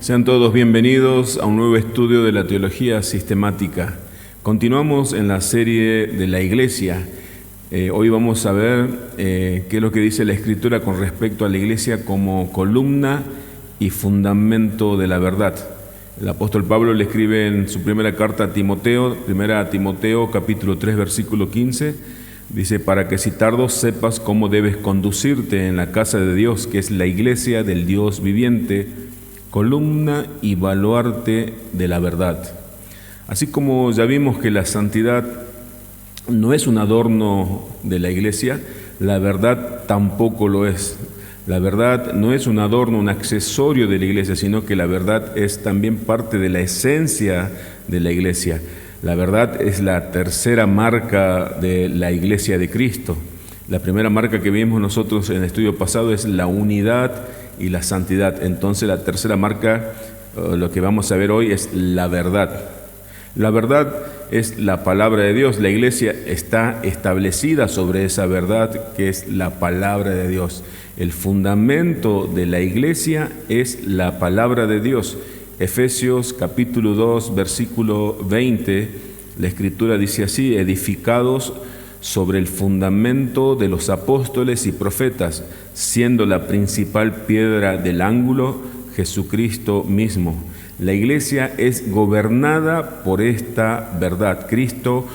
Sean todos bienvenidos a un nuevo estudio de la teología sistemática. Continuamos en la serie de la Iglesia. Hoy vamos a ver qué es lo que dice la Escritura con respecto a la Iglesia como columna y fundamento de la verdad. El apóstol Pablo le escribe en su primera carta a Timoteo, capítulo 3, versículo 15, dice: para que si tardo sepas cómo debes conducirte en la casa de Dios, que es la Iglesia del Dios viviente, columna y baluarte de la verdad. Así como ya vimos que la santidad no es un adorno de la Iglesia, la verdad tampoco lo es. La verdad no es un adorno, un accesorio de la Iglesia, sino que la verdad es también parte de la esencia de la Iglesia. La verdad es la tercera marca de la Iglesia de Cristo. La primera marca que vimos nosotros en el estudio pasado es la unidad y la santidad. Entonces la tercera marca, lo que vamos a ver hoy, es la verdad. La verdad es la palabra de Dios. La Iglesia está establecida sobre esa verdad que es la palabra de Dios. El fundamento de la Iglesia es la palabra de Dios. Efesios capítulo 2, versículo 20, la Escritura dice así: edificados sobre el fundamento de los apóstoles y profetas, siendo la principal piedra del ángulo Jesucristo mismo. La Iglesia es gobernada por esta verdad. Cristo,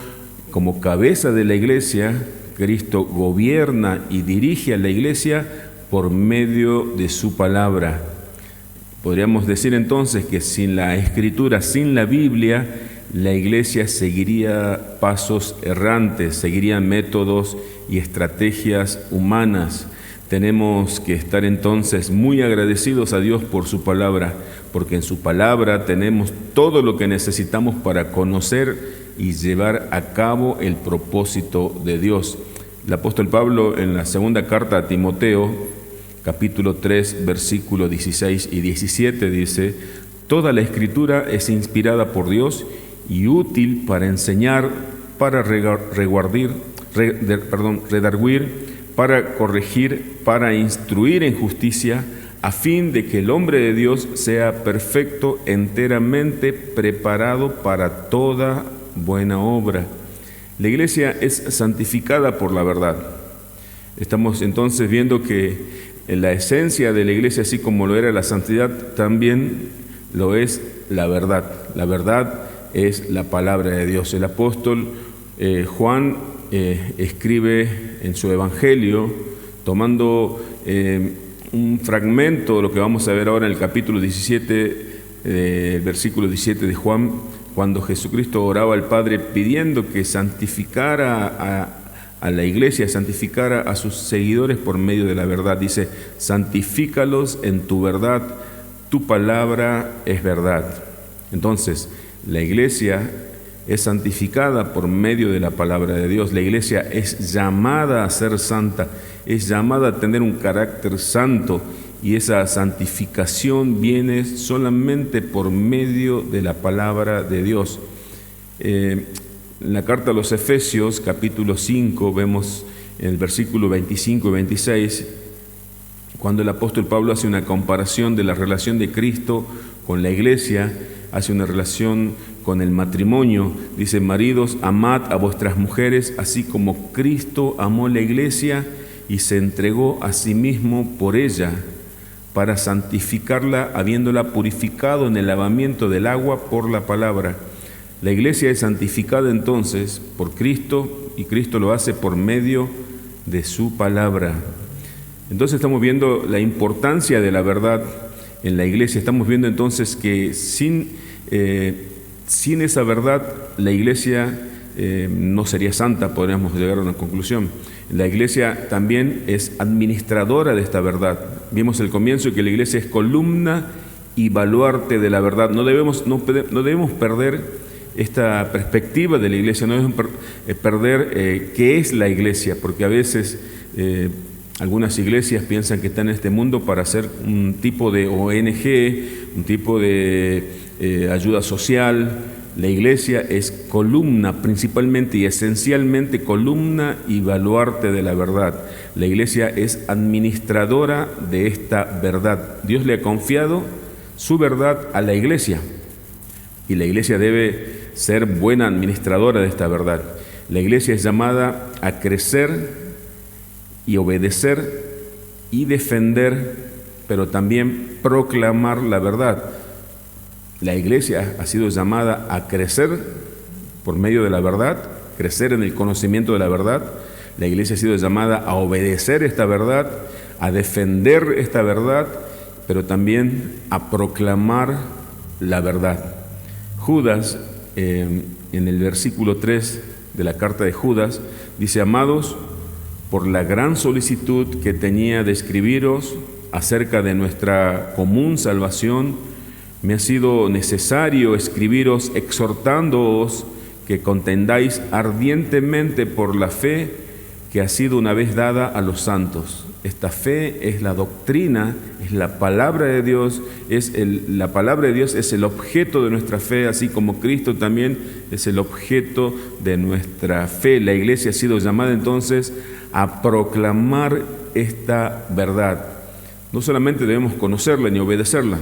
como cabeza de la Iglesia, Cristo gobierna y dirige a la Iglesia por medio de su palabra. Podríamos decir entonces que sin la Escritura, sin la Biblia, la Iglesia seguiría pasos errantes, seguiría métodos y estrategias humanas. Tenemos que estar entonces muy agradecidos a Dios por su palabra, porque en su palabra tenemos todo lo que necesitamos para conocer y llevar a cabo el propósito de Dios. El apóstol Pablo, en la segunda carta a Timoteo, capítulo 3, versículos 16 y 17, dice: toda la Escritura es inspirada por Dios y útil para enseñar, para redarguir, para corregir, para instruir en justicia, a fin de que el hombre de Dios sea perfecto, enteramente preparado para toda buena obra. La Iglesia es santificada por la verdad. Estamos entonces viendo que la esencia de la Iglesia, así como lo era la santidad, también lo es la verdad. La verdad es la palabra de Dios. El apóstol Juan escribe en su Evangelio, tomando un fragmento de lo que vamos a ver ahora en el capítulo 17, versículo 17 de Juan, cuando Jesucristo oraba al Padre pidiendo que santificara a la Iglesia, santificara a sus seguidores por medio de la verdad. Dice: santifícalos en tu verdad, tu palabra es verdad. Entonces, la Iglesia es santificada por medio de la palabra de Dios. La Iglesia es llamada a ser santa, es llamada a tener un carácter santo, y esa santificación viene solamente por medio de la palabra de Dios. En la carta a los Efesios, capítulo 5, vemos en el versículo 25 y 26, cuando el apóstol Pablo hace una comparación de la relación de Cristo con la Iglesia, hace una relación con el matrimonio. Dice: maridos, amad a vuestras mujeres, así como Cristo amó la Iglesia y se entregó a sí mismo por ella, para santificarla, habiéndola purificado en el lavamiento del agua por la palabra. La Iglesia es santificada entonces por Cristo, y Cristo lo hace por medio de su palabra. Entonces estamos viendo la importancia de la verdad en la Iglesia. Estamos viendo entonces que sin esa verdad la Iglesia no sería santa, podríamos llegar a una conclusión. La Iglesia también es administradora de esta verdad. Vimos al comienzo que la Iglesia es columna y baluarte de la verdad. No debemos perder esta perspectiva de la Iglesia, no debemos perder qué es la Iglesia, porque a veces algunas iglesias piensan que están en este mundo para ser un tipo de ONG, un tipo de ayuda social. La Iglesia es columna, principalmente y esencialmente columna y baluarte de la verdad. La Iglesia es administradora de esta verdad. Dios le ha confiado su verdad a la iglesia. Y la iglesia debe ser buena administradora de esta verdad. La iglesia es llamada a crecer y obedecer y defender, pero también proclamar la verdad. La iglesia ha sido llamada a crecer por medio de la verdad, crecer en el conocimiento de la verdad. La iglesia ha sido llamada a obedecer esta verdad, a defender esta verdad, pero también a proclamar la verdad. Judas, en el versículo 3 de la carta de Judas, dice: amados, por la gran solicitud que tenía de escribiros acerca de nuestra común salvación, me ha sido necesario escribiros exhortándoos que contendáis ardientemente por la fe que ha sido una vez dada a los santos. Esta fe es la doctrina, es la palabra de Dios, la palabra de Dios es el objeto de nuestra fe, así como Cristo también es el objeto de nuestra fe. La iglesia ha sido llamada entonces a proclamar esta verdad. No solamente debemos conocerla ni obedecerla,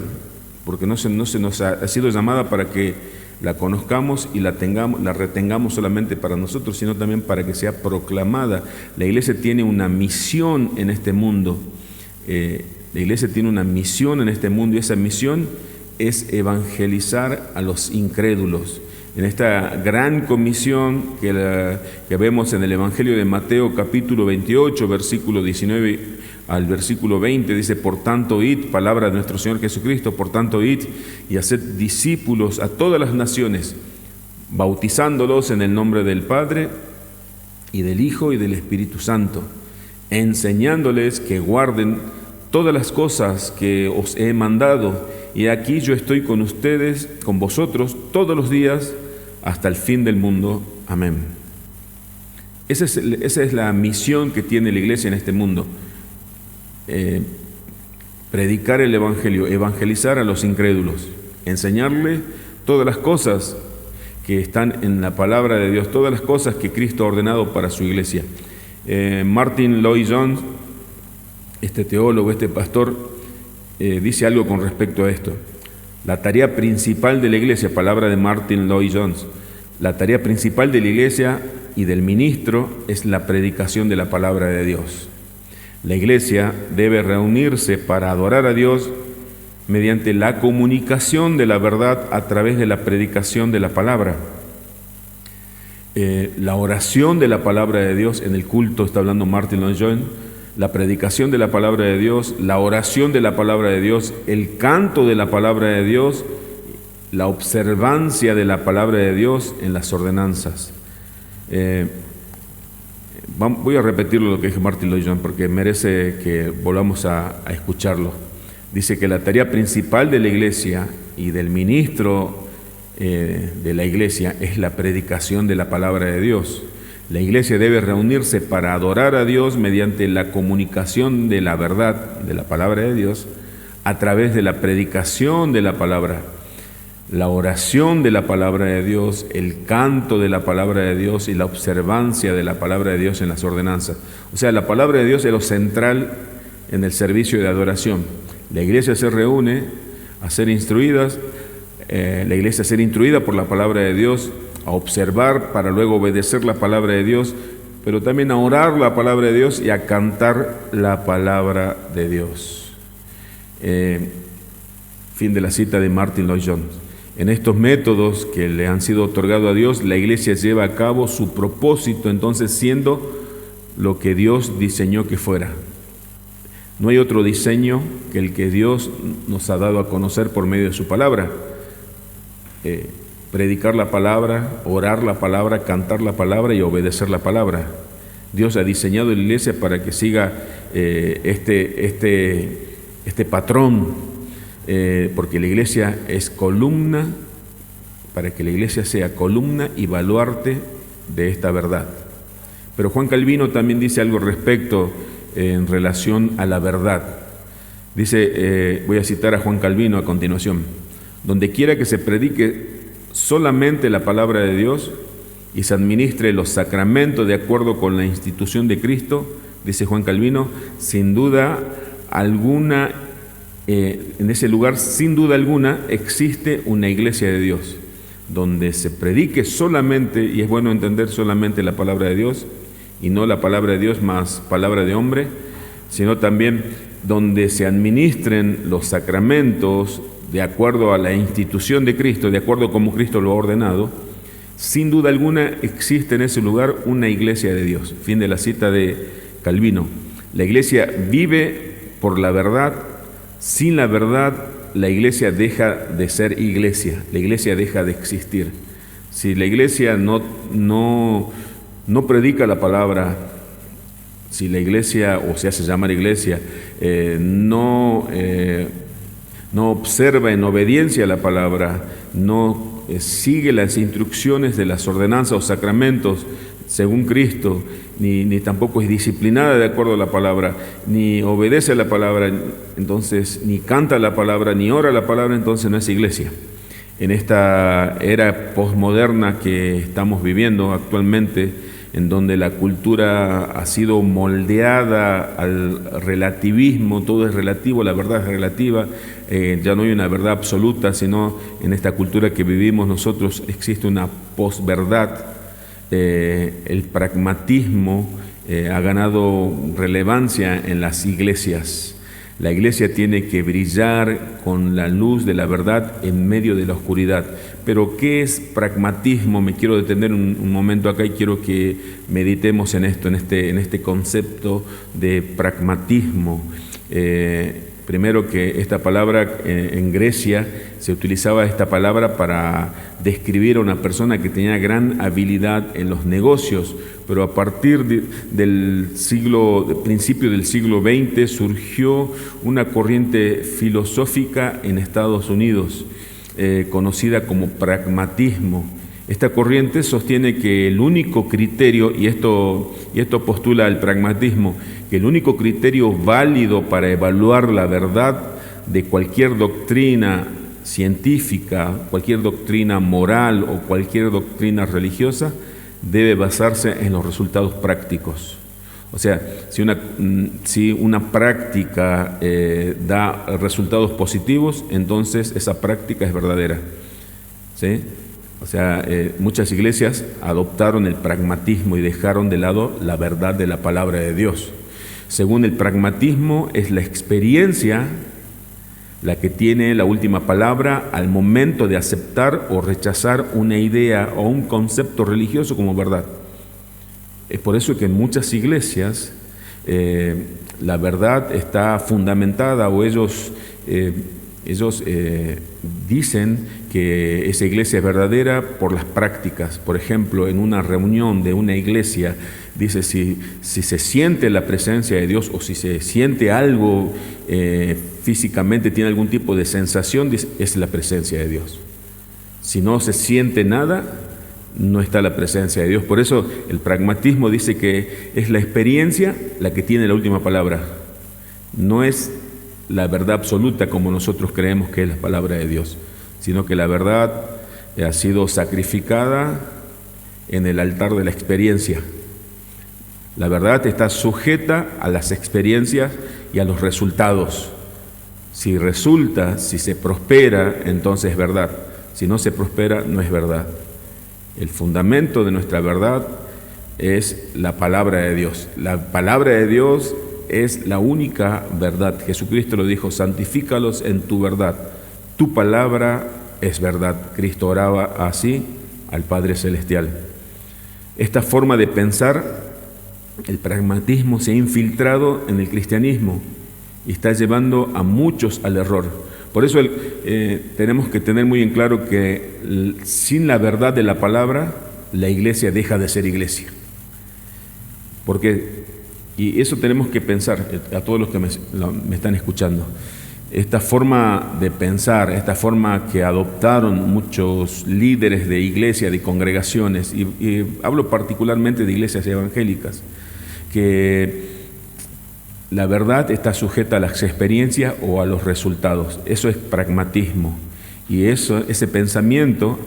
porque no se nos ha sido llamada para que la conozcamos y la retengamos solamente para nosotros, sino también para que sea proclamada. La iglesia tiene una misión en este mundo. La iglesia tiene una misión en este mundo, y esa misión es evangelizar a los incrédulos. En esta gran comisión que vemos en el Evangelio de Mateo, capítulo 28, versículo 19 al versículo 20, dice: por tanto id, palabra de nuestro Señor Jesucristo, por tanto id y haced discípulos a todas las naciones, bautizándolos en el nombre del Padre y del Hijo y del Espíritu Santo, enseñándoles que guarden todas las cosas que os he mandado, y aquí yo estoy con ustedes, con vosotros, todos los días, hasta el fin del mundo. Amén. Esa es la misión que tiene la iglesia en este mundo. Predicar el Evangelio, evangelizar a los incrédulos, enseñarle todas las cosas que están en la palabra de Dios, todas las cosas que Cristo ha ordenado para su iglesia. Martin Lloyd-Jones, este teólogo, este pastor, dice algo con respecto a esto. La tarea principal de la iglesia, palabra de Martin Lloyd-Jones, la tarea principal de la iglesia y del ministro es la predicación de la palabra de Dios. La iglesia debe reunirse para adorar a Dios mediante la comunicación de la verdad a través de la predicación de la palabra. La oración de la palabra de Dios en el culto, está hablando Martin Lloyd-Jones, la predicación de la palabra de Dios, la oración de la palabra de Dios, el canto de la palabra de Dios, la observancia de la palabra de Dios en las ordenanzas. Voy a repetirlo lo que dijo Martin Lloyd-Jones porque merece que volvamos a escucharlo. Dice que la tarea principal de la iglesia y del ministro de la iglesia es la predicación de la palabra de Dios. La iglesia debe reunirse para adorar a Dios mediante la comunicación de la verdad de la palabra de Dios a través de la predicación de la palabra, la oración de la palabra de Dios, el canto de la palabra de Dios y la observancia de la palabra de Dios en las ordenanzas. O sea, la palabra de Dios es lo central en el servicio de adoración. La iglesia se reúne a ser instruidas, la iglesia a ser instruida por la palabra de Dios, a observar para luego obedecer la palabra de Dios, pero también a orar la palabra de Dios y a cantar la palabra de Dios. Fin de la cita de Martin Lloyd-Jones. En estos métodos que le han sido otorgados a Dios, la iglesia lleva a cabo su propósito, entonces siendo lo que Dios diseñó que fuera. No hay otro diseño que el que Dios nos ha dado a conocer por medio de su palabra. Predicar la palabra, orar la palabra, cantar la palabra y obedecer la palabra. Dios ha diseñado la iglesia para que siga este patrón, porque la iglesia es columna, para que la iglesia sea columna y baluarte de esta verdad. Pero Juan Calvino también dice algo respecto en relación a la verdad. Dice, voy a citar a Juan Calvino a continuación: donde quiera que se predique solamente la palabra de Dios y se administre los sacramentos de acuerdo con la institución de Cristo, dice Juan Calvino, sin duda alguna en ese lugar, sin duda alguna, existe una iglesia de Dios, donde se predique solamente, y es bueno entender solamente la palabra de Dios, y no la palabra de Dios más palabra de hombre, sino también donde se administren los sacramentos de acuerdo a la institución de Cristo, de acuerdo a como Cristo lo ha ordenado. Sin duda alguna existe en ese lugar una iglesia de Dios. Fin de la cita de Calvino. La iglesia vive por la verdad. Sin la verdad, la iglesia deja de ser iglesia, la iglesia deja de existir. Si la iglesia no predica la palabra, si la iglesia, o se hace llamar iglesia, no observa en obediencia la palabra, no sigue las instrucciones de las ordenanzas o sacramentos según Cristo, ni tampoco es disciplinada de acuerdo a la palabra, ni obedece a la palabra, entonces ni canta la palabra, ni ora la palabra, entonces no es iglesia. En esta era posmoderna que estamos viviendo actualmente, en donde la cultura ha sido moldeada al relativismo, todo es relativo, la verdad es relativa, ya no hay una verdad absoluta, sino en esta cultura que vivimos nosotros existe una posverdad. El pragmatismo ha ganado relevancia en las iglesias. La iglesia tiene que brillar con la luz de la verdad en medio de la oscuridad. Pero ¿qué es pragmatismo? Me quiero detener un momento acá y quiero que meditemos en esto, en este concepto de pragmatismo. Primero que esta palabra en Grecia se utilizaba esta palabra para describir a una persona que tenía gran habilidad en los negocios, pero a partir del principio del siglo XX surgió una corriente filosófica en Estados Unidos conocida como pragmatismo. Esta corriente sostiene que el único criterio, y esto postula el pragmatismo, que el único criterio válido para evaluar la verdad de cualquier doctrina científica, cualquier doctrina moral o cualquier doctrina religiosa debe basarse en los resultados prácticos. O sea, si una práctica da resultados positivos, entonces esa práctica es verdadera, ¿sí? O sea, muchas iglesias adoptaron el pragmatismo y dejaron de lado la verdad de la palabra de Dios. Según el pragmatismo, es la experiencia la que tiene la última palabra al momento de aceptar o rechazar una idea o un concepto religioso como verdad. Es por eso que en muchas iglesias la verdad está fundamentada, o ellos dicen que esa iglesia es verdadera por las prácticas. Por ejemplo, en una reunión de una iglesia, dice si se siente la presencia de Dios o si se siente algo físicamente, tiene algún tipo de sensación, dice, es la presencia de Dios. Si no se siente nada, no está la presencia de Dios. Por eso el pragmatismo dice que es la experiencia la que tiene la última palabra. No es la verdad absoluta como nosotros creemos que es la palabra de Dios, sino que la verdad ha sido sacrificada en el altar de la experiencia. La verdad está sujeta a las experiencias y a los resultados. Si resulta, si se prospera, entonces es verdad. Si no se prospera, no es verdad. El fundamento de nuestra verdad es la palabra de Dios. La palabra de Dios es la única verdad. Jesucristo lo dijo: santifícalos en tu verdad. Tu palabra es verdad. Cristo oraba así al Padre Celestial. Esta forma de pensar, el pragmatismo, se ha infiltrado en el cristianismo y está llevando a muchos al error. Por eso tenemos que tener muy en claro que sin la verdad de la palabra, la iglesia deja de ser iglesia. Y eso tenemos que pensar a todos los que me están escuchando. Esta forma de pensar, esta forma que adoptaron muchos líderes de iglesias, de congregaciones, y hablo particularmente de iglesias evangélicas, que la verdad está sujeta a las experiencias o a los resultados. Eso es pragmatismo. Y ese pensamiento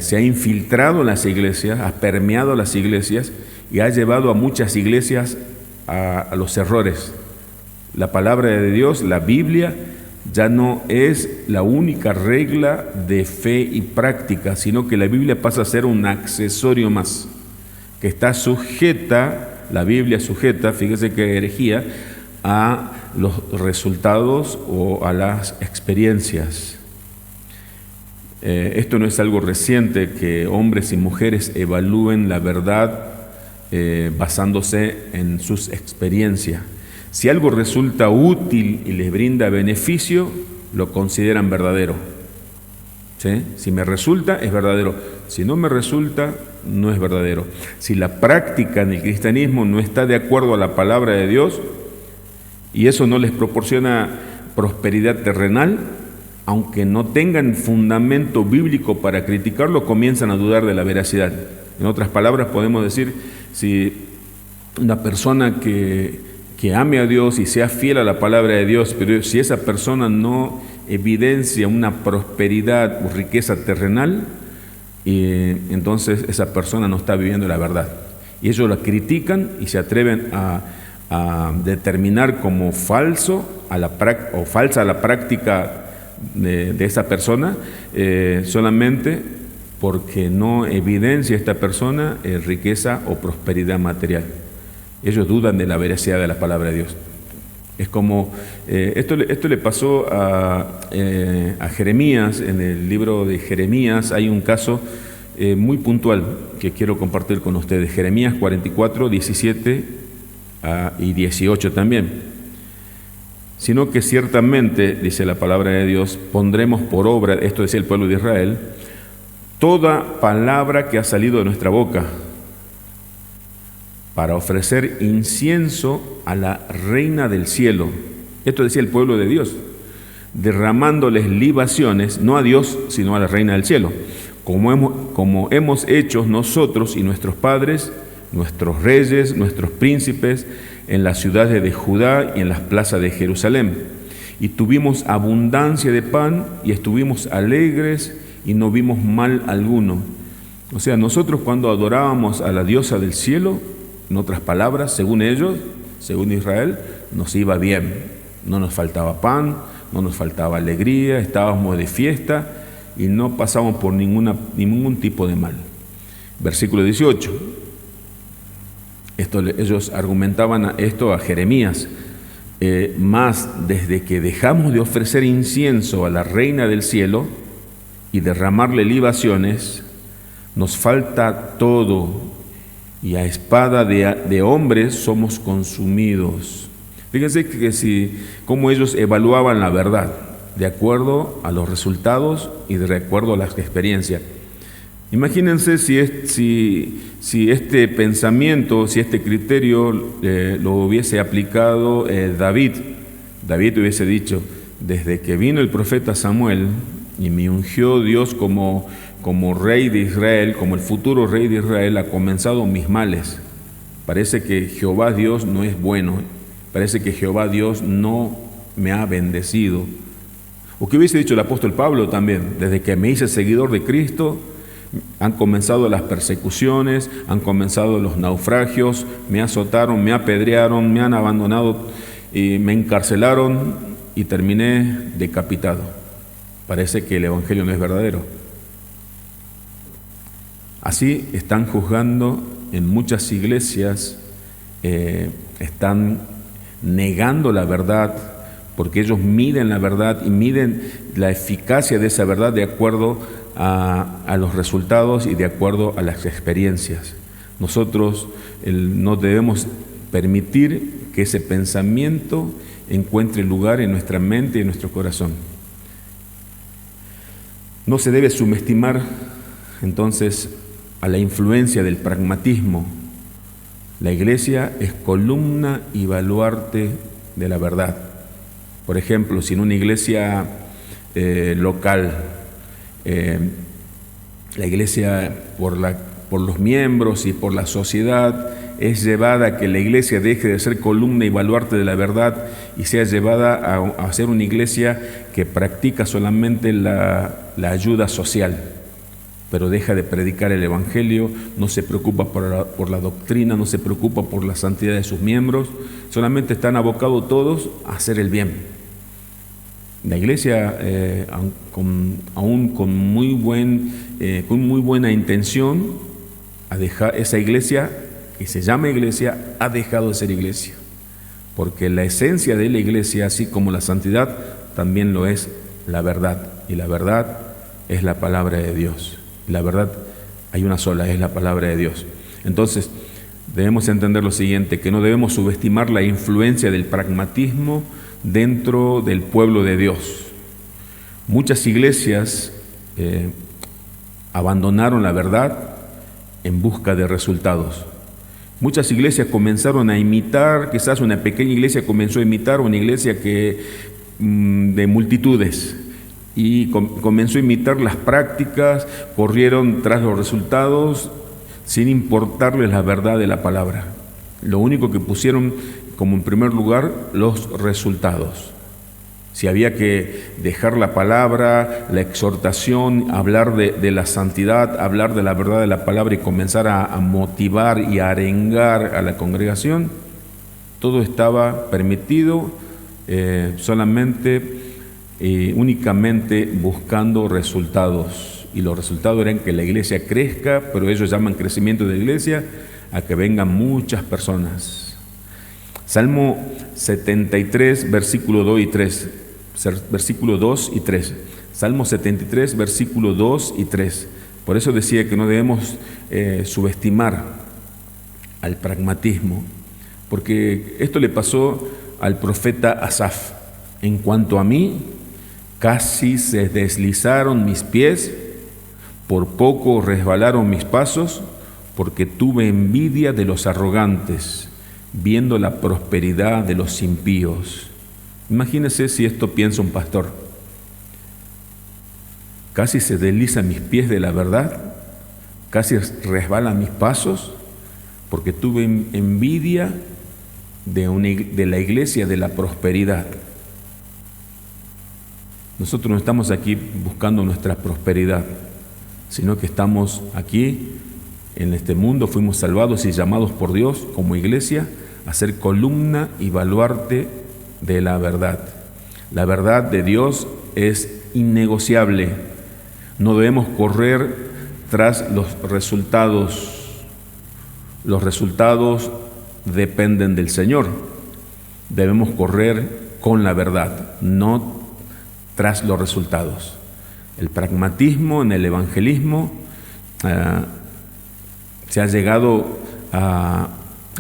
se ha infiltrado en las iglesias, ha permeado las iglesias y ha llevado a muchas iglesias a los errores. La palabra de Dios, la Biblia, ya no es la única regla de fe y práctica, sino que la Biblia pasa a ser un accesorio más, que está sujeta, la Biblia sujeta, fíjese qué herejía, a los resultados o a las experiencias. Esto no es algo reciente, que hombres y mujeres evalúen la verdad basándose en sus experiencias. Si algo resulta útil y les brinda beneficio, lo consideran verdadero. ¿Sí? Si me resulta, es verdadero. Si no me resulta, no es verdadero. Si la práctica en el cristianismo no está de acuerdo a la palabra de Dios y eso no les proporciona prosperidad terrenal, aunque no tengan fundamento bíblico para criticarlo, comienzan a dudar de la veracidad. En otras palabras, podemos decir, si una persona que ame a Dios y sea fiel a la palabra de Dios, pero si esa persona no evidencia una prosperidad o riqueza terrenal, entonces esa persona no está viviendo la verdad. Y ellos la critican y se atreven a determinar como falso o falsa la práctica de esa persona, solamente porque no evidencia esta persona riqueza o prosperidad material. Ellos dudan de la veracidad de la palabra de Dios. Es como, esto le pasó a Jeremías. En el libro de Jeremías hay un caso muy puntual que quiero compartir con ustedes. Jeremías 44, 17 y 18 también. Sino que ciertamente, dice la palabra de Dios, pondremos por obra, esto decía el pueblo de Israel, toda palabra que ha salido de nuestra boca, para ofrecer incienso a la reina del cielo. Esto decía el pueblo de Dios, derramándoles libaciones, no a Dios, sino a la reina del cielo, como hemos hecho nosotros y nuestros padres, nuestros reyes, nuestros príncipes, en las ciudades de Judá y en las plazas de Jerusalén. Y tuvimos abundancia de pan y estuvimos alegres y no vimos mal alguno. O sea, nosotros cuando adorábamos a la diosa del cielo, en otras palabras, según ellos, según Israel, nos iba bien. No nos faltaba pan, no nos faltaba alegría, estábamos de fiesta y no pasábamos por ningún tipo de mal. Versículo 18. Ellos argumentaban esto a Jeremías. Más desde que dejamos de ofrecer incienso a la reina del cielo y derramarle libaciones, nos falta todo, y a espada de hombres somos consumidos. Fíjense que cómo ellos evaluaban la verdad, de acuerdo a los resultados y de acuerdo a las experiencias. Imagínense si este pensamiento, si este criterio lo hubiese aplicado David. David hubiese dicho, desde que vino el profeta Samuel y me ungió Dios como rey de Israel, como el futuro rey de Israel, ha comenzado mis males. Parece que Jehová Dios no es bueno, parece que Jehová Dios no me ha bendecido. O que hubiese dicho el apóstol Pablo también, desde que me hice seguidor de Cristo, han comenzado las persecuciones, han comenzado los naufragios, me azotaron, me apedrearon, me han abandonado y me encarcelaron y terminé decapitado. Parece que el evangelio no es verdadero. Así están juzgando en muchas iglesias, están negando la verdad, porque ellos miden la verdad y miden la eficacia de esa verdad de acuerdo a los resultados y de acuerdo a las experiencias. Nosotros no debemos permitir que ese pensamiento encuentre lugar en nuestra mente y en nuestro corazón. No se debe subestimar entonces a la influencia del pragmatismo. La iglesia es columna y baluarte de la verdad. Por ejemplo, si en una iglesia local, la iglesia por los miembros y por la sociedad es llevada a que la iglesia deje de ser columna y baluarte de la verdad y sea llevada a ser una iglesia que practica solamente la ayuda social. pero deja de predicar el Evangelio, no se preocupa por la doctrina, no se preocupa por la santidad de sus miembros, solamente están abocados todos a hacer el bien. La iglesia, aún con muy buena intención, esa iglesia, que se llama iglesia, ha dejado de ser iglesia, porque la esencia de la iglesia, así como la santidad, también lo es la verdad, y la verdad es la palabra de Dios. La verdad hay una sola, es la palabra de Dios. Entonces, debemos entender lo siguiente, que no debemos subestimar la influencia del pragmatismo dentro del pueblo de Dios. Muchas iglesias abandonaron la verdad en busca de resultados. Muchas iglesias comenzaron a imitar, quizás una pequeña iglesia comenzó a imitar una iglesia de multitudes, y comenzó a imitar las prácticas, corrieron tras los resultados sin importarles la verdad de la palabra. Lo único que pusieron como en primer lugar los resultados. Si había que dejar la palabra, la exhortación, hablar de la santidad, hablar de la verdad de la palabra y comenzar a motivar y a arengar a la congregación, todo estaba permitido, solamente únicamente buscando resultados, y los resultados eran que la iglesia crezca, pero ellos llaman crecimiento de la iglesia a que vengan muchas personas. Salmo 73, versículo 2 y 3. Versículo 2 y 3. Salmo 73, versículo 2 y 3. Por eso decía que no debemos subestimar al pragmatismo, porque esto le pasó al profeta Asaf. En cuanto a mí, casi se deslizaron mis pies, por poco resbalaron mis pasos, porque tuve envidia de los arrogantes, viendo la prosperidad de los impíos. Imagínese si esto piensa un pastor. Casi se deslizan mis pies de la verdad, casi resbalan mis pasos, porque tuve envidia de la iglesia de la prosperidad. Nosotros no estamos aquí buscando nuestra prosperidad, sino que estamos aquí en este mundo, fuimos salvados y llamados por Dios como iglesia a ser columna y baluarte de la verdad. La verdad de Dios es innegociable. No debemos correr tras los resultados. Los resultados dependen del Señor. Debemos correr con la verdad, no tras los resultados. El pragmatismo en el evangelismo se ha llegado a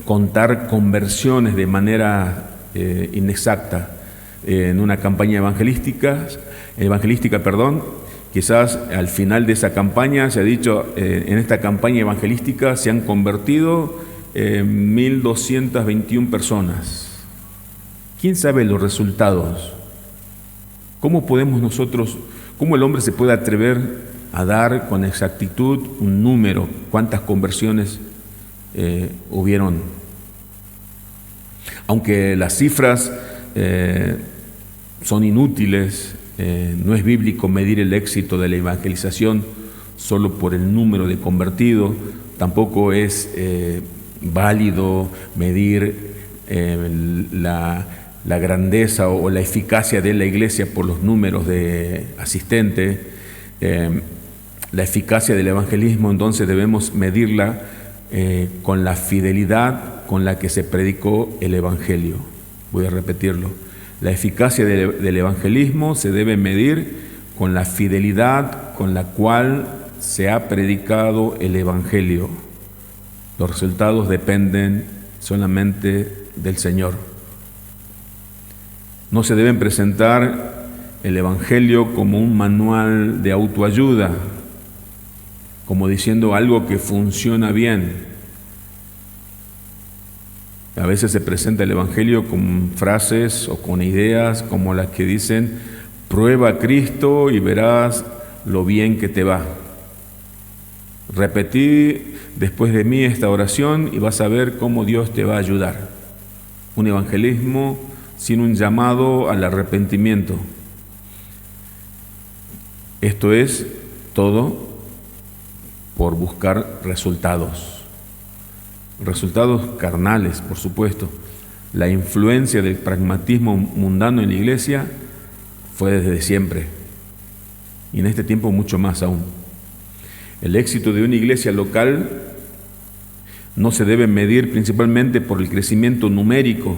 contar conversiones de manera inexacta en una campaña evangelística, quizás al final de esa campaña se ha dicho, en esta campaña evangelística se han convertido 1.221 personas. ¿Quién sabe los resultados? ¿Cómo el hombre se puede atrever a dar con exactitud un número, cuántas conversiones hubieron? Aunque las cifras son inútiles, no es bíblico medir el éxito de la evangelización solo por el número de convertidos, tampoco es válido medir la grandeza o la eficacia de la iglesia por los números de asistentes. La eficacia del evangelismo entonces debemos medirla con la fidelidad con la que se predicó el evangelio. Voy a repetirlo. La eficacia del evangelismo se debe medir con la fidelidad con la cual se ha predicado el evangelio. Los resultados dependen solamente del Señor. No se deben presentar el evangelio como un manual de autoayuda, como diciendo algo que funciona bien. A veces se presenta el evangelio con frases o con ideas como las que dicen: prueba a Cristo y verás lo bien que te va. Repetí después de mí esta oración y vas a ver cómo Dios te va a ayudar. Un evangelismo sin un llamado al arrepentimiento. Esto es todo por buscar resultados carnales, por supuesto. La influencia del pragmatismo mundano en la iglesia fue desde siempre, y en este tiempo mucho más aún. El éxito de una iglesia local no se debe medir principalmente por el crecimiento numérico.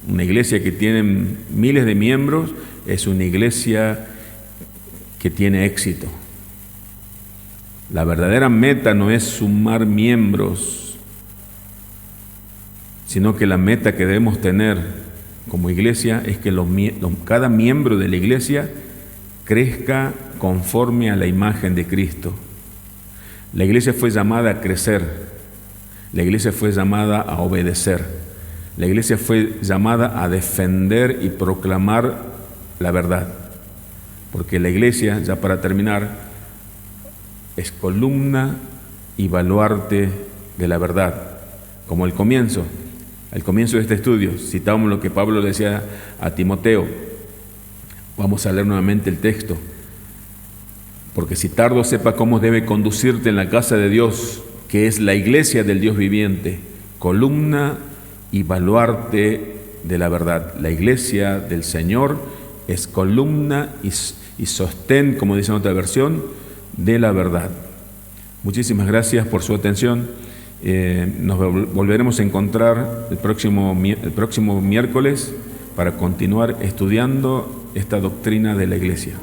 Una iglesia que tiene miles de miembros es una iglesia que tiene éxito. La verdadera meta no es sumar miembros, sino que la meta que debemos tener como iglesia es que cada miembro de la iglesia crezca conforme a la imagen de Cristo. La iglesia fue llamada a crecer, la iglesia fue llamada a obedecer, la iglesia fue llamada a defender y proclamar la verdad, porque la iglesia, ya para terminar, es columna y baluarte de la verdad, como al comienzo de este estudio, citábamos lo que Pablo decía a Timoteo. Vamos a leer nuevamente el texto. Porque si tardo sepa cómo debe conducirte en la casa de Dios, que es la iglesia del Dios viviente, columna y baluarte de la verdad. La iglesia del Señor es columna y sostén, como dice en otra versión, de la verdad. Muchísimas gracias por su atención. Nos volveremos a encontrar el próximo miércoles para continuar estudiando esta doctrina de la iglesia.